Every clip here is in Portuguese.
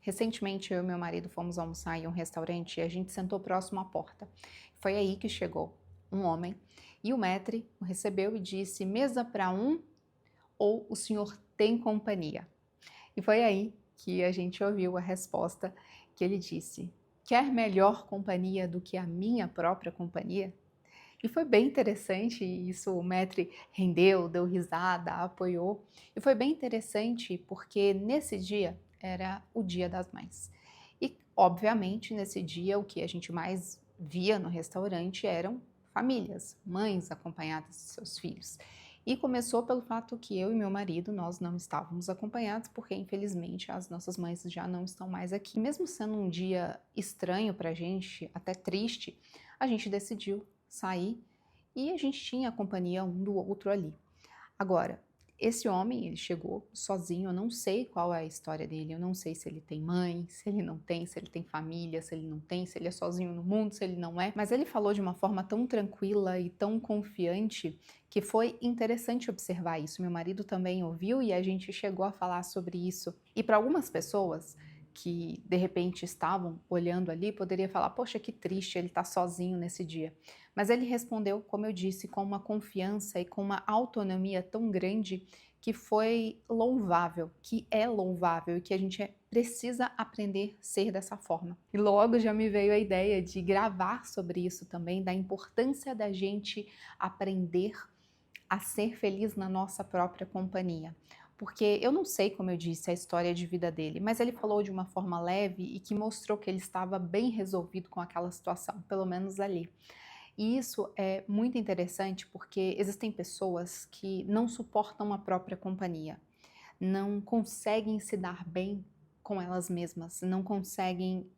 Recentemente, eu e meu marido fomos almoçar em um restaurante e a gente sentou próximo à porta. Foi aí que chegou um homem e o maître o recebeu e disse: mesa para um ou o senhor tem companhia? E foi aí que a gente ouviu a resposta que ele disse: quer melhor companhia do que a minha própria companhia? E foi bem interessante isso, o maître rendeu, deu risada, apoiou. E foi bem interessante porque nesse dia era o Dia das Mães. E, obviamente, nesse dia o que a gente mais via no restaurante eram famílias, mães acompanhadas de seus filhos. E começou pelo fato que eu e meu marido, nós não estávamos acompanhados, porque infelizmente as nossas mães já não estão mais aqui. Mesmo sendo um dia estranho pra gente, até triste, a gente decidiu sair e a gente tinha a companhia um do outro ali. Agora, esse homem, ele chegou sozinho, eu não sei qual é a história dele, eu não sei se ele tem mãe, se ele não tem, se ele tem família, se ele não tem, se ele é sozinho no mundo, se ele não é, mas ele falou de uma forma tão tranquila e tão confiante que foi interessante observar isso. Meu marido também ouviu e a gente chegou a falar sobre isso. E para algumas pessoas que de repente estavam olhando ali, poderia falar: poxa, que triste, ele está sozinho nesse dia. Mas ele respondeu, como eu disse, com uma confiança e com uma autonomia tão grande que foi louvável, que é louvável e que a gente precisa aprender a ser dessa forma. E logo já me veio a ideia de gravar sobre isso também, da importância da gente aprender a ser feliz na nossa própria companhia. Porque eu não sei, como eu disse, a história de vida dele, mas ele falou de uma forma leve e que mostrou que ele estava bem resolvido com aquela situação, pelo menos ali. E isso é muito interessante porque existem pessoas que não suportam a própria companhia, não conseguem se dar bem com elas mesmas, não conseguem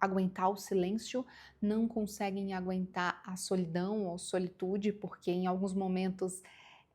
aguentar o silêncio, não conseguem aguentar a solidão ou solitude, porque em alguns momentos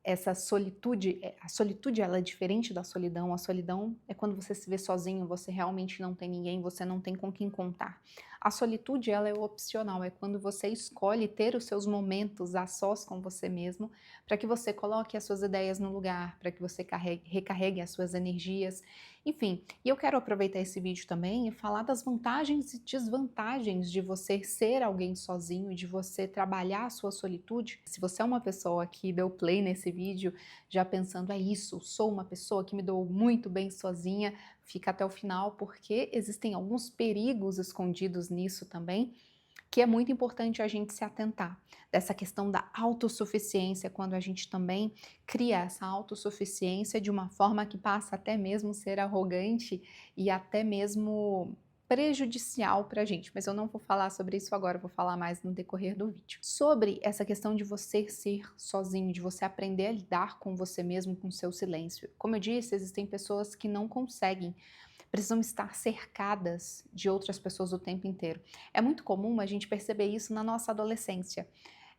essa solitude, a solitude ela é diferente da solidão. A solidão é quando você se vê sozinho, você realmente não tem ninguém, você não tem com quem contar. A solitude ela é opcional, é quando você escolhe ter os seus momentos a sós com você mesmo, para que você coloque as suas ideias no lugar, para que você recarregue as suas energias, enfim. E eu quero aproveitar esse vídeo também e falar das vantagens e desvantagens de você ser alguém sozinho, de você trabalhar a sua solitude. Se você é uma pessoa que deu play nesse vídeo já pensando, é isso, sou uma pessoa que me dou muito bem sozinha, fica até o final porque existem alguns perigos escondidos nisso também, que é muito importante a gente se atentar. Dessa questão da autossuficiência, quando a gente também cria essa autossuficiência de uma forma que passa até mesmo ser arrogante e até mesmo prejudicial para a gente, mas eu não vou falar sobre isso agora, eu vou falar mais no decorrer do vídeo. Sobre essa questão de você ser sozinho, de você aprender a lidar com você mesmo, com o seu silêncio. Como eu disse, existem pessoas que não conseguem, precisam estar cercadas de outras pessoas o tempo inteiro. É muito comum a gente perceber isso na nossa adolescência.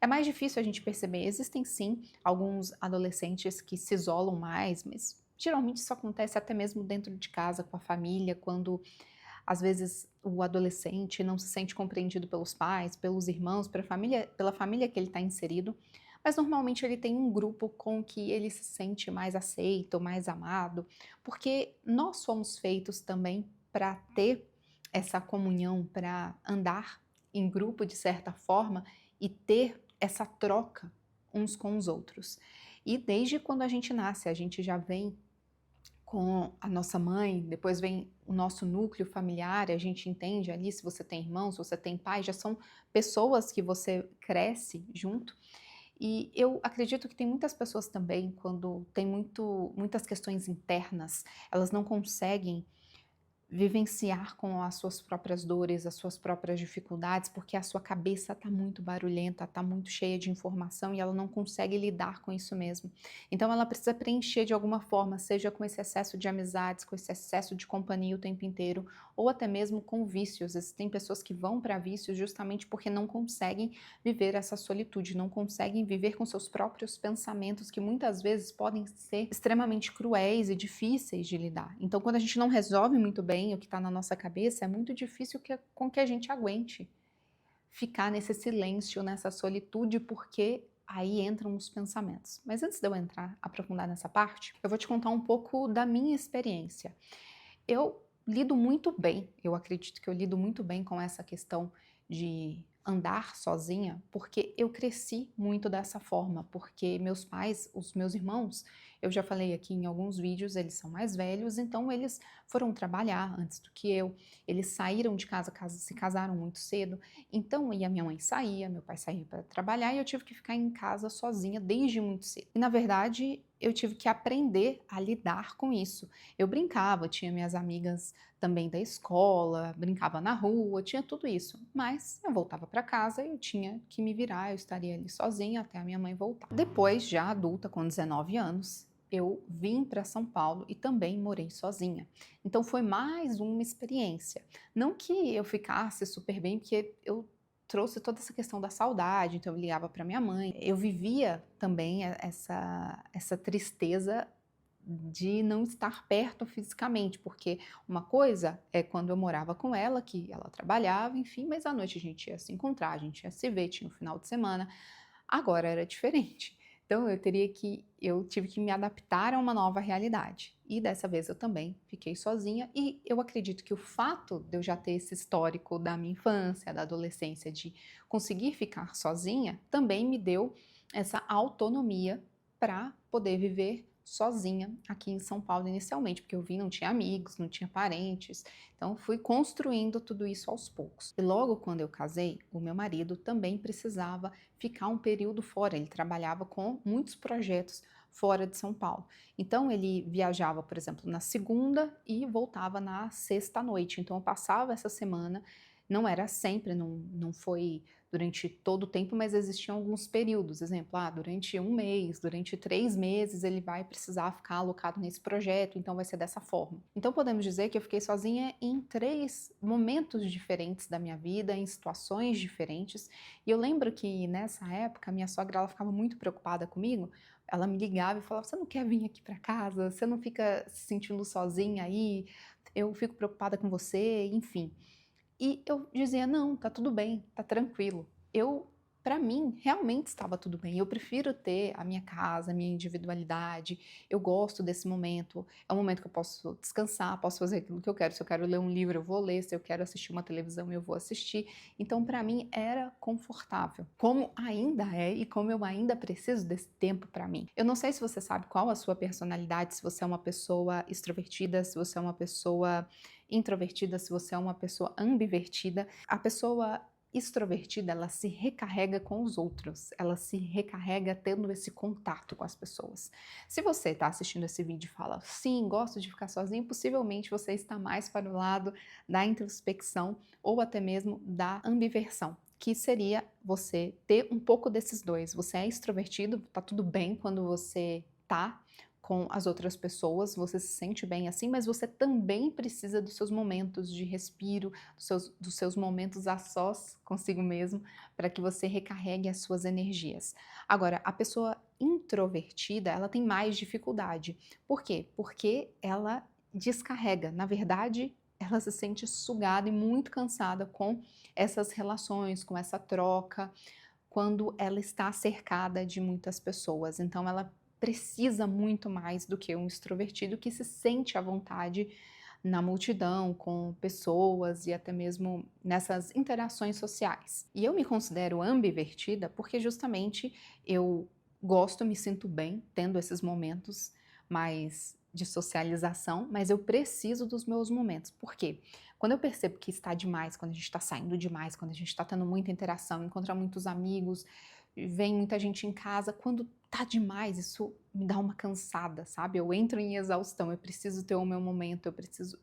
É mais difícil a gente perceber. Existem sim alguns adolescentes que se isolam mais, mas geralmente isso acontece até mesmo dentro de casa, com a família, quando às vezes o adolescente não se sente compreendido pelos pais, pelos irmãos, pela família que ele está inserido, mas normalmente ele tem um grupo com que ele se sente mais aceito, mais amado, porque nós somos feitos também para ter essa comunhão, para andar em grupo de certa forma e ter essa troca uns com os outros. E desde quando a gente nasce, a gente já vem com a nossa mãe, depois vem o nosso núcleo familiar, a gente entende ali se você tem irmãos, se você tem pai, já são pessoas que você cresce junto. E eu acredito que tem muitas pessoas também, quando tem muitas questões internas, elas não conseguem vivenciar com as suas próprias dores, as suas próprias dificuldades, porque a sua cabeça está muito barulhenta, está muito cheia de informação e ela não consegue lidar com isso mesmo. Então ela precisa preencher de alguma forma, seja com esse excesso de amizades, com esse excesso de companhia o tempo inteiro, ou até mesmo com vícios. Existem pessoas que vão para vícios justamente porque não conseguem viver essa solitude, não conseguem viver com seus próprios pensamentos, que muitas vezes podem ser extremamente cruéis e difíceis de lidar. Então quando a gente não resolve muito bem o que está na nossa cabeça, é muito difícil com que a gente aguente ficar nesse silêncio, nessa solitude, porque aí entram os pensamentos. Mas antes de eu aprofundar nessa parte, eu vou te contar um pouco da minha experiência. Eu lido muito bem, eu acredito que eu lido muito bem com essa questão de andar sozinha, porque eu cresci muito dessa forma, porque meus pais, os meus irmãos, eu já falei aqui em alguns vídeos, eles são mais velhos, então eles foram trabalhar antes do que eu, eles saíram de casa, se casaram muito cedo, então e a minha mãe saía, meu pai saía para trabalhar e eu tive que ficar em casa sozinha desde muito cedo. E na verdade, eu tive que aprender a lidar com isso. Eu brincava, tinha minhas amigas também da escola, brincava na rua, tinha tudo isso. Mas eu voltava para casa e eu tinha que me virar, eu estaria ali sozinha até a minha mãe voltar. Depois, já adulta, com 19 anos, eu vim para São Paulo e também morei sozinha. Então foi mais uma experiência. Não que eu ficasse super bem, porque eu trouxe toda essa questão da saudade, então eu ligava para minha mãe. Eu vivia também essa tristeza de não estar perto fisicamente, porque uma coisa é quando eu morava com ela, que ela trabalhava, enfim, mas à noite a gente ia se encontrar, a gente ia se ver, tinha um final de semana. Agora era diferente. Então eu tive que me adaptar a uma nova realidade. E dessa vez eu também fiquei sozinha e eu acredito que o fato de eu já ter esse histórico da minha infância, da adolescência, de conseguir ficar sozinha, também me deu essa autonomia para poder viver sozinha aqui em São Paulo inicialmente, porque eu vim, não tinha amigos, não tinha parentes, então fui construindo tudo isso aos poucos. E logo quando eu casei, o meu marido também precisava ficar um período fora, ele trabalhava com muitos projetos fora de São Paulo. Então ele viajava, por exemplo, na segunda e voltava na sexta à noite. Então eu passava essa semana, não era sempre, não foi durante todo o tempo, mas existiam alguns períodos, exemplo, durante um mês, durante 3 meses ele vai precisar ficar alocado nesse projeto, então vai ser dessa forma. Então podemos dizer que eu fiquei sozinha em 3 momentos diferentes da minha vida, em situações diferentes, e eu lembro que nessa época a minha sogra ela ficava muito preocupada comigo, ela me ligava e falava, você não quer vir aqui para casa? Você não fica se sentindo sozinha aí? Eu fico preocupada com você, enfim. E eu dizia: "Não, tá tudo bem, tá tranquilo". Para mim, realmente estava tudo bem. Eu prefiro ter a minha casa, a minha individualidade. Eu gosto desse momento. É um momento que eu posso descansar, posso fazer aquilo que eu quero. Se eu quero ler um livro, eu vou ler. Se eu quero assistir uma televisão, eu vou assistir. Então, para mim, era confortável. Como ainda é e como eu ainda preciso desse tempo para mim. Eu não sei se você sabe qual a sua personalidade, se você é uma pessoa extrovertida, se você é uma pessoa introvertida, se você é uma pessoa ambivertida. A pessoa extrovertida, ela se recarrega com os outros, ela se recarrega tendo esse contato com as pessoas. Se você está assistindo esse vídeo e fala, sim, gosto de ficar sozinho, possivelmente você está mais para o lado da introspecção ou até mesmo da ambiversão, que seria você ter um pouco desses dois. Você é extrovertido, tá tudo bem quando você tá com as outras pessoas, você se sente bem assim, mas você também precisa dos seus momentos de respiro, dos seus momentos a sós consigo mesmo, para que você recarregue as suas energias. Agora, a pessoa introvertida, ela tem mais dificuldade. Por quê? Porque ela descarrega. Na verdade, ela se sente sugada e muito cansada com essas relações, com essa troca, quando ela está cercada de muitas pessoas. Então, ela precisa muito mais do que um extrovertido que se sente à vontade na multidão, com pessoas e até mesmo nessas interações sociais. E eu me considero ambivertida porque justamente eu gosto, me sinto bem tendo esses momentos mais de socialização, mas eu preciso dos meus momentos. Por quê? Quando eu percebo que está demais, quando a gente está saindo demais, quando a gente está tendo muita interação, encontra muitos amigos, vem muita gente em casa, quando tá demais, isso me dá uma cansada, sabe? Eu entro em exaustão, eu preciso ter o meu momento,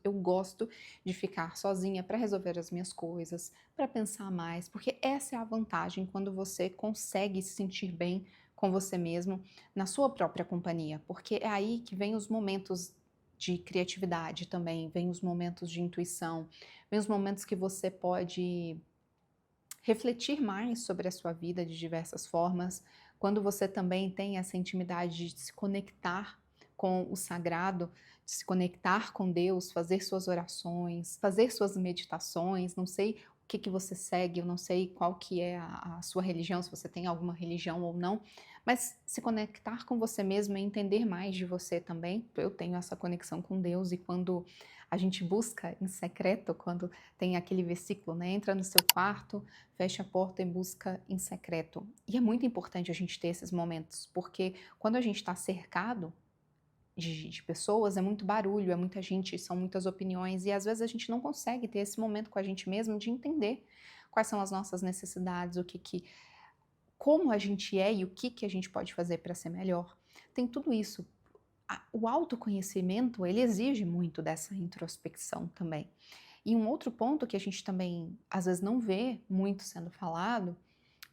eu gosto de ficar sozinha para resolver as minhas coisas, para pensar mais, porque essa é a vantagem quando você consegue se sentir bem com você mesmo, na sua própria companhia, porque é aí que vem os momentos de criatividade também, vem os momentos de intuição, vem os momentos que você pode refletir mais sobre a sua vida de diversas formas, quando você também tem essa intimidade de se conectar com o sagrado, de se conectar com Deus, fazer suas orações, fazer suas meditações, não sei que você segue, eu não sei qual que é a sua religião, se você tem alguma religião ou não, mas se conectar com você mesmo e entender mais de você também. Eu tenho essa conexão com Deus e quando a gente busca em secreto, quando tem aquele versículo, né? Entra no seu quarto, fecha a porta e busca em secreto. E é muito importante a gente ter esses momentos, porque quando a gente está cercado de pessoas, é muito barulho, é muita gente, são muitas opiniões, e às vezes a gente não consegue ter esse momento com a gente mesmo de entender quais são as nossas necessidades, como a gente é e o que a gente pode fazer para ser melhor. Tem tudo isso. O autoconhecimento, ele exige muito dessa introspecção também. E um outro ponto que a gente também, às vezes, não vê muito sendo falado,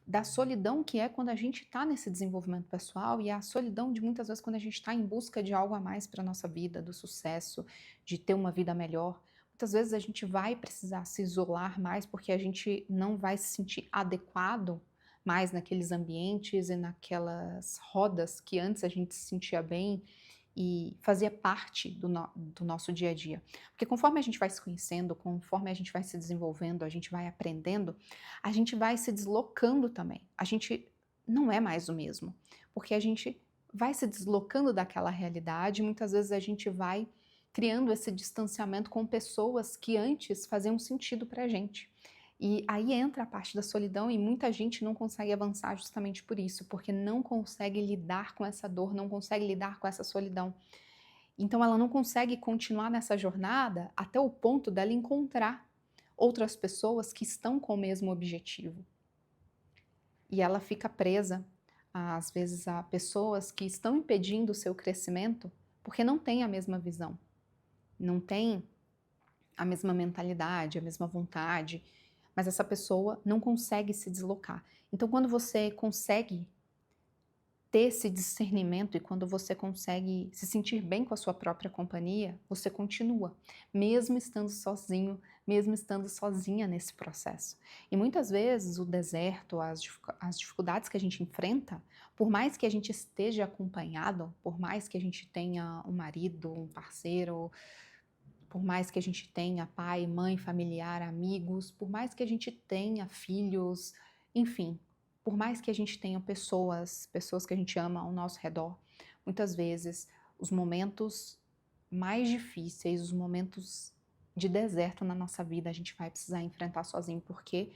da solidão que é quando a gente está nesse desenvolvimento pessoal e a solidão de muitas vezes quando a gente está em busca de algo a mais para a nossa vida, do sucesso, de ter uma vida melhor. Muitas vezes a gente vai precisar se isolar mais porque a gente não vai se sentir adequado mais naqueles ambientes e naquelas rodas que antes a gente se sentia bem e fazia parte do nosso dia a dia. Porque conforme a gente vai se conhecendo, conforme a gente vai se desenvolvendo, a gente vai aprendendo, a gente vai se deslocando também. A gente não é mais o mesmo, porque a gente vai se deslocando daquela realidade, muitas vezes a gente vai criando esse distanciamento com pessoas que antes faziam sentido pra gente. E aí entra a parte da solidão e muita gente não consegue avançar justamente por isso, porque não consegue lidar com essa dor, não consegue lidar com essa solidão. Então ela não consegue continuar nessa jornada até o ponto dela encontrar outras pessoas que estão com o mesmo objetivo. E ela fica presa, às vezes, a pessoas que estão impedindo o seu crescimento porque não têm a mesma visão, não têm a mesma mentalidade, a mesma vontade, mas essa pessoa não consegue se deslocar. Então, quando você consegue ter esse discernimento e quando você consegue se sentir bem com a sua própria companhia, você continua, mesmo estando sozinho, mesmo estando sozinha nesse processo. E muitas vezes o deserto, as dificuldades que a gente enfrenta, por mais que a gente esteja acompanhado, por mais que a gente tenha um marido, um parceiro, por mais que a gente tenha pai, mãe, familiar, amigos, por mais que a gente tenha filhos, enfim, por mais que a gente tenha pessoas que a gente ama ao nosso redor, muitas vezes os momentos mais difíceis, os momentos de deserto na nossa vida, a gente vai precisar enfrentar sozinho, porque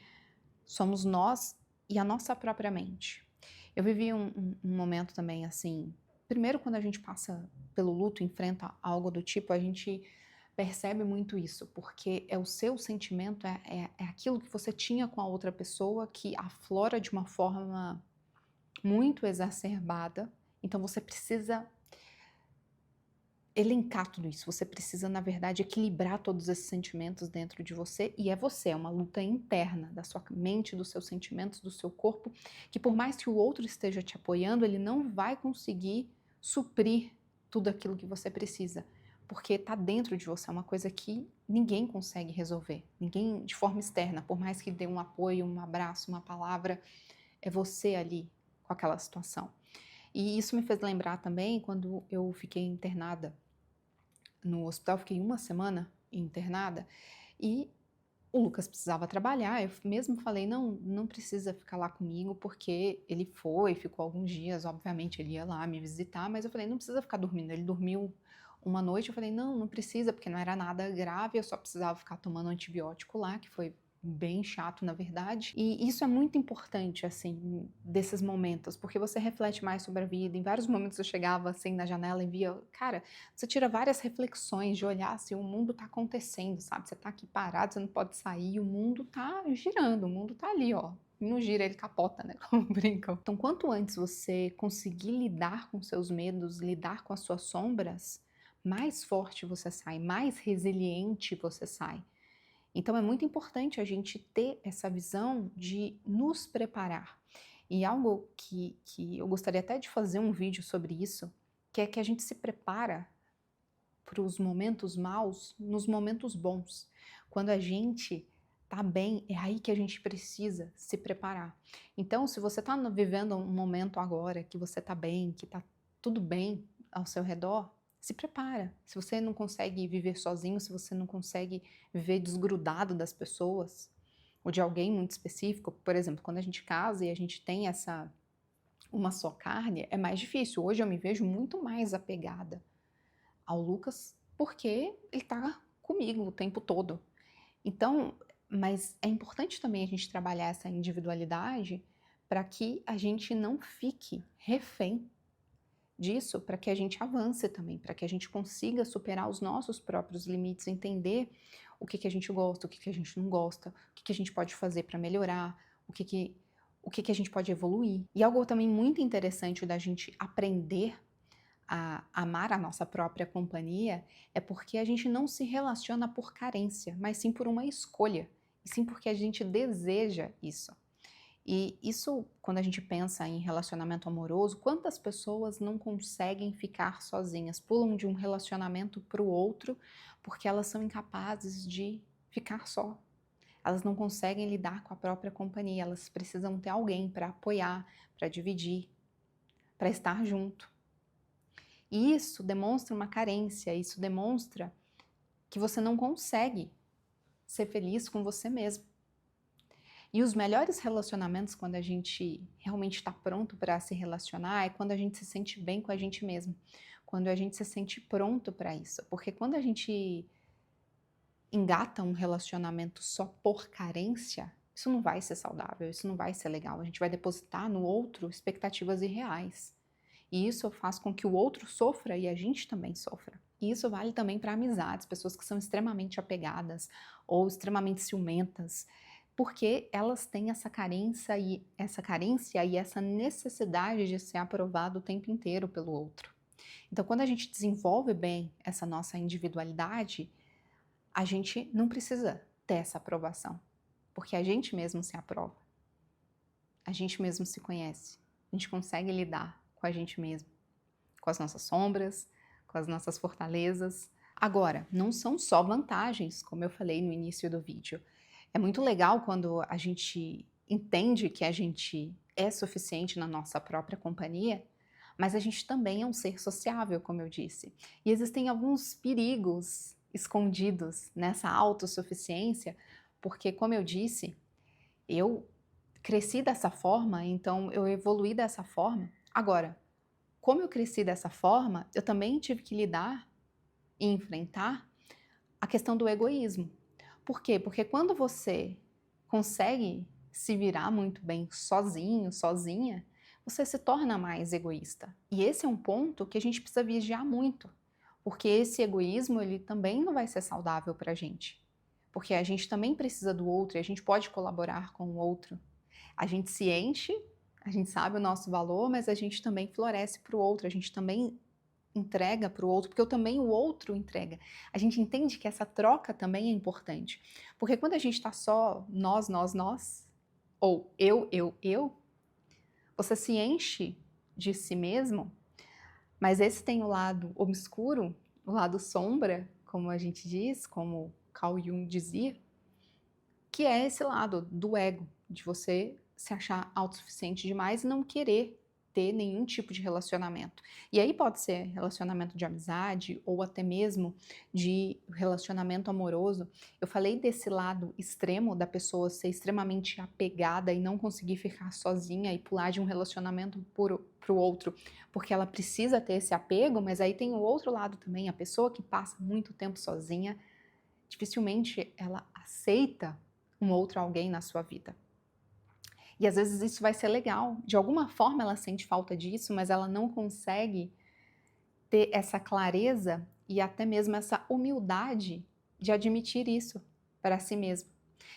somos nós e a nossa própria mente. Eu vivi um momento também assim, primeiro quando a gente passa pelo luto, enfrenta algo do tipo, a gente percebe muito isso, porque é o seu sentimento, é aquilo que você tinha com a outra pessoa que aflora de uma forma muito exacerbada, então você precisa elencar tudo isso, você precisa, na verdade, equilibrar todos esses sentimentos dentro de você, e é você, é uma luta interna da sua mente, dos seus sentimentos, do seu corpo, que por mais que o outro esteja te apoiando, ele não vai conseguir suprir tudo aquilo que você precisa, porque está dentro de você, é uma coisa que ninguém consegue resolver, ninguém de forma externa, por mais que dê um apoio, um abraço, uma palavra, é você ali com aquela situação. E isso me fez lembrar também quando eu fiquei internada no hospital, fiquei uma semana internada e o Lucas precisava trabalhar. Eu mesmo falei: não, não precisa ficar lá comigo, porque ele ficou alguns dias, obviamente ele ia lá me visitar, mas eu falei: não precisa ficar dormindo. Ele dormiu uma noite, eu falei: não, não precisa, porque não era nada grave, eu só precisava ficar tomando antibiótico lá, que foi bem chato, na verdade. E isso é muito importante, assim, desses momentos, porque você reflete mais sobre a vida. Em vários momentos eu chegava, assim, na janela e via, cara, você tira várias reflexões de olhar, assim, o mundo tá acontecendo, sabe? Você tá aqui parado, você não pode sair, o mundo tá girando, o mundo tá ali, ó. Não gira, ele capota, né? Como brincam. Então, quanto antes você conseguir lidar com seus medos, lidar com as suas sombras, mais forte você sai, mais resiliente você sai. Então é muito importante a gente ter essa visão de nos preparar. E algo que eu gostaria até de fazer um vídeo sobre isso, que é que a gente se prepara para os momentos maus nos momentos bons. Quando a gente tá bem, é aí que a gente precisa se preparar. Então, se você tá vivendo um momento agora que você tá bem, que tá tudo bem ao seu redor, se prepara. Se você não consegue viver sozinho, se você não consegue viver desgrudado das pessoas, ou de alguém muito específico. Por exemplo, quando a gente casa e a gente tem uma só carne, é mais difícil. Hoje eu me vejo muito mais apegada ao Lucas porque ele tá comigo o tempo todo. Então, mas é importante também a gente trabalhar essa individualidade para que a gente não fique refém disso, para que a gente avance também, para que a gente consiga superar os nossos próprios limites, entender o que a gente gosta, o que a gente não gosta, o que a gente pode fazer para melhorar, o que a gente pode evoluir. E algo também muito interessante da gente aprender a amar a nossa própria companhia é porque a gente não se relaciona por carência, mas sim por uma escolha, e sim porque a gente deseja isso. E isso, quando a gente pensa em relacionamento amoroso, quantas pessoas não conseguem ficar sozinhas, pulam de um relacionamento para o outro porque elas são incapazes de ficar só. Elas não conseguem lidar com a própria companhia, elas precisam ter alguém para apoiar, para dividir, para estar junto. E isso demonstra uma carência, isso demonstra que você não consegue ser feliz com você mesmo. E os melhores relacionamentos, quando a gente realmente está pronto para se relacionar, é quando a gente se sente bem com a gente mesmo. Quando a gente se sente pronto para isso. Porque quando a gente engata um relacionamento só por carência, isso não vai ser saudável, isso não vai ser legal. A gente vai depositar no outro expectativas irreais. E isso faz com que o outro sofra e a gente também sofra. E isso vale também para amizades, pessoas que são extremamente apegadas ou extremamente ciumentas, porque elas têm essa carência e essa necessidade de ser aprovado o tempo inteiro pelo outro. Então, quando a gente desenvolve bem essa nossa individualidade, a gente não precisa ter essa aprovação, porque a gente mesmo se aprova, a gente mesmo se conhece, a gente consegue lidar com a gente mesmo, com as nossas sombras, com as nossas fortalezas. Agora, não são só vantagens, como eu falei no início do vídeo. É muito legal quando a gente entende que a gente é suficiente na nossa própria companhia, mas a gente também é um ser sociável, como eu disse. E existem alguns perigos escondidos nessa autossuficiência, porque, como eu disse, eu cresci dessa forma, então eu evoluí dessa forma. Agora, como eu cresci dessa forma, eu também tive que lidar e enfrentar a questão do egoísmo. Por quê? Porque quando você consegue se virar muito bem sozinho, sozinha, você se torna mais egoísta. E esse é um ponto que a gente precisa vigiar muito, porque esse egoísmo ele também não vai ser saudável para a gente. Porque a gente também precisa do outro e a gente pode colaborar com o outro. A gente se enche, a gente sabe o nosso valor, mas a gente também floresce para o outro, a gente também entrega para o outro, porque também o outro entrega. A gente entende que essa troca também é importante. Porque quando a gente está só nós, ou eu, você se enche de si mesmo, mas esse tem o lado obscuro, o lado sombra, como a gente diz, como Carl Jung dizia, que é esse lado do ego, de você se achar autossuficiente demais e não querer ter nenhum tipo de relacionamento. E aí pode ser relacionamento de amizade ou até mesmo de relacionamento amoroso. Eu falei desse lado extremo da pessoa ser extremamente apegada e não conseguir ficar sozinha e pular de um relacionamento para o outro, porque ela precisa ter esse apego, mas aí tem o outro lado também, a pessoa que passa muito tempo sozinha, dificilmente ela aceita um outro alguém na sua vida. E às vezes isso vai ser legal. De alguma forma ela sente falta disso, mas ela não consegue ter essa clareza e até mesmo essa humildade de admitir isso para si mesma.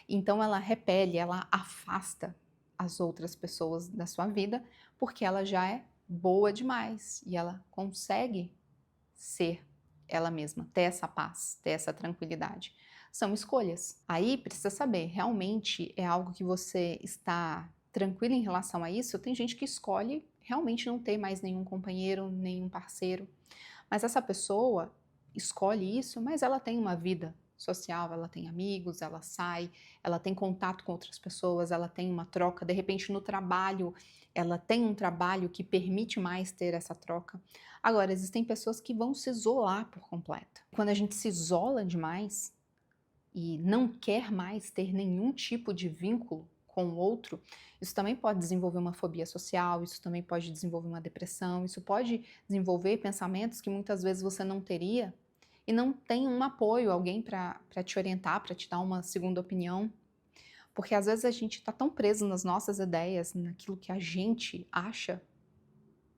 Então ela repele, ela afasta as outras pessoas da sua vida porque ela já é boa demais e ela consegue ser ela mesma, ter essa paz, ter essa tranquilidade. São escolhas. Aí precisa saber, realmente é algo que você está tranquilo em relação a isso? Tem gente que escolhe realmente não ter mais nenhum companheiro, nenhum parceiro. Mas essa pessoa escolhe isso, mas ela tem uma vida social, ela tem amigos, ela sai, ela tem contato com outras pessoas, ela tem uma troca, de repente no trabalho, ela tem um trabalho que permite mais ter essa troca. Agora, existem pessoas que vão se isolar por completo. Quando a gente se isola demais, e não quer mais ter nenhum tipo de vínculo com o outro, isso também pode desenvolver uma fobia social, isso também pode desenvolver uma depressão, isso pode desenvolver pensamentos que muitas vezes você não teria e não tem um apoio, alguém para te orientar, para te dar uma segunda opinião. Porque às vezes a gente está tão preso nas nossas ideias, naquilo que a gente acha,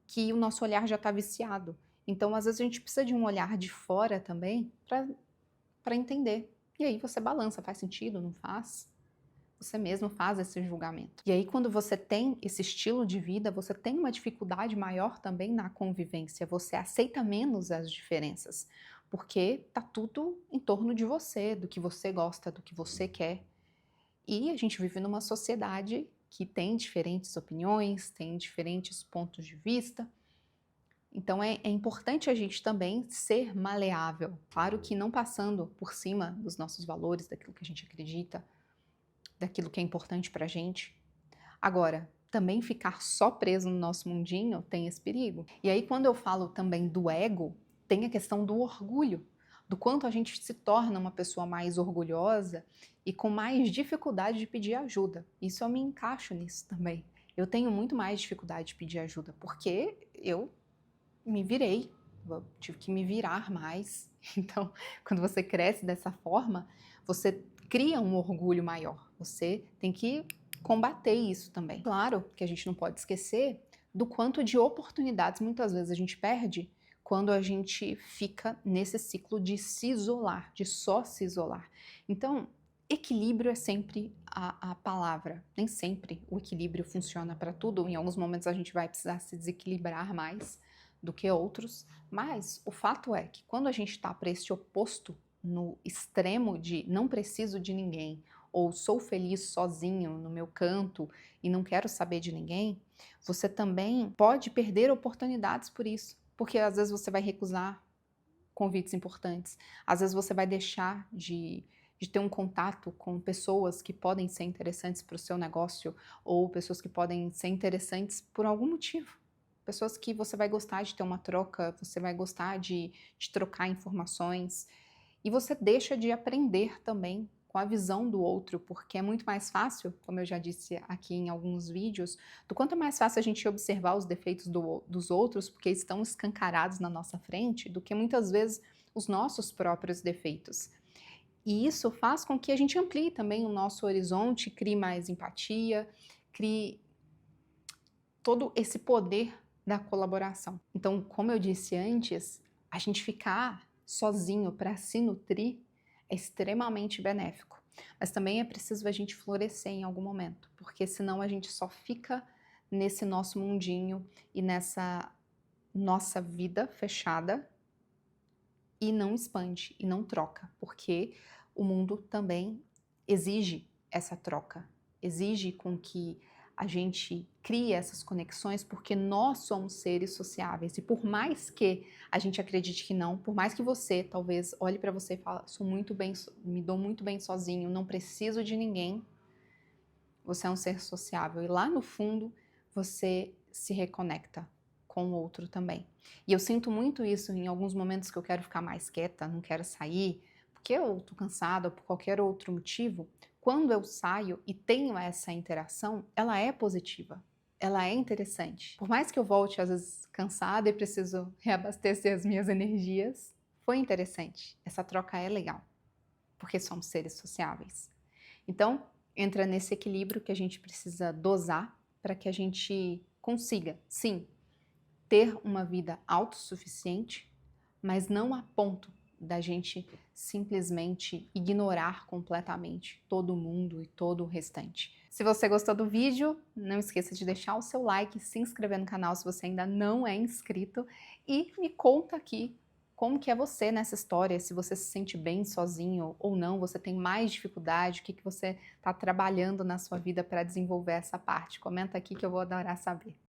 que o nosso olhar já está viciado. Então, às vezes a gente precisa de um olhar de fora também para entender. E aí você balança, faz sentido, não faz? Você mesmo faz esse julgamento. E aí, quando você tem esse estilo de vida, você tem uma dificuldade maior também na convivência. Você aceita menos as diferenças, porque tá tudo em torno de você, do que você gosta, do que você quer. E a gente vive numa sociedade que tem diferentes opiniões, tem diferentes pontos de vista. Então é importante a gente também ser maleável. Claro que não passando por cima dos nossos valores, daquilo que a gente acredita, daquilo que é importante pra gente. Agora, também ficar só preso no nosso mundinho tem esse perigo. E aí, quando eu falo também do ego, tem a questão do orgulho, do quanto a gente se torna uma pessoa mais orgulhosa e com mais dificuldade de pedir ajuda. Isso eu me encaixo nisso também. Eu tenho muito mais dificuldade de pedir ajuda, porque eu me virei, eu tive que me virar mais. Então, quando você cresce dessa forma, você cria um orgulho maior. Você tem que combater isso também. Claro que a gente não pode esquecer do quanto de oportunidades muitas vezes a gente perde quando a gente fica nesse ciclo de se isolar, de só se isolar. Então, equilíbrio é sempre a palavra. Nem sempre o equilíbrio funciona para tudo. Em alguns momentos a gente vai precisar se desequilibrar mais do que outros, mas o fato é que quando a gente está para esse oposto, no extremo de não preciso de ninguém, ou sou feliz sozinho no meu canto e não quero saber de ninguém, você também pode perder oportunidades por isso, porque às vezes você vai recusar convites importantes, às vezes você vai deixar de ter um contato com pessoas que podem ser interessantes para o seu negócio, ou pessoas que podem ser interessantes por algum motivo. Pessoas que você vai gostar de ter uma troca, você vai gostar de trocar informações, e você deixa de aprender também com a visão do outro, porque é muito mais fácil, como eu já disse aqui em alguns vídeos, do quanto é mais fácil a gente observar os defeitos dos outros, porque estão escancarados na nossa frente, do que muitas vezes os nossos próprios defeitos. E isso faz com que a gente amplie também o nosso horizonte, crie mais empatia, crie todo esse poder da colaboração. Então, como eu disse antes, a gente ficar sozinho para se nutrir é extremamente benéfico. Mas também é preciso a gente florescer em algum momento, porque senão a gente só fica nesse nosso mundinho e nessa nossa vida fechada e não expande e não troca, porque o mundo também exige essa troca, exige com que a gente crie essas conexões, porque nós somos seres sociáveis. E por mais que a gente acredite que não, por mais que você talvez olhe para você e fale, sou muito bem, me dou muito bem sozinho, não preciso de ninguém, você é um ser sociável. E lá no fundo, você se reconecta com o outro também. E eu sinto muito isso em alguns momentos que eu quero ficar mais quieta, não quero sair, porque eu tô cansada ou por qualquer outro motivo. Quando eu saio e tenho essa interação, ela é positiva, ela é interessante. Por mais que eu volte às vezes cansada e preciso reabastecer as minhas energias, foi interessante. Essa troca é legal, porque somos seres sociáveis. Então, entra nesse equilíbrio que a gente precisa dosar para que a gente consiga, sim, ter uma vida autossuficiente, mas não a ponto da gente simplesmente ignorar completamente todo mundo e todo o restante. Se você gostou do vídeo, não esqueça de deixar o seu like, se inscrever no canal se você ainda não é inscrito e me conta aqui como que é você nessa história, se você se sente bem sozinho ou não, você tem mais dificuldade, o que você está trabalhando na sua vida para desenvolver essa parte. Comenta aqui que eu vou adorar saber.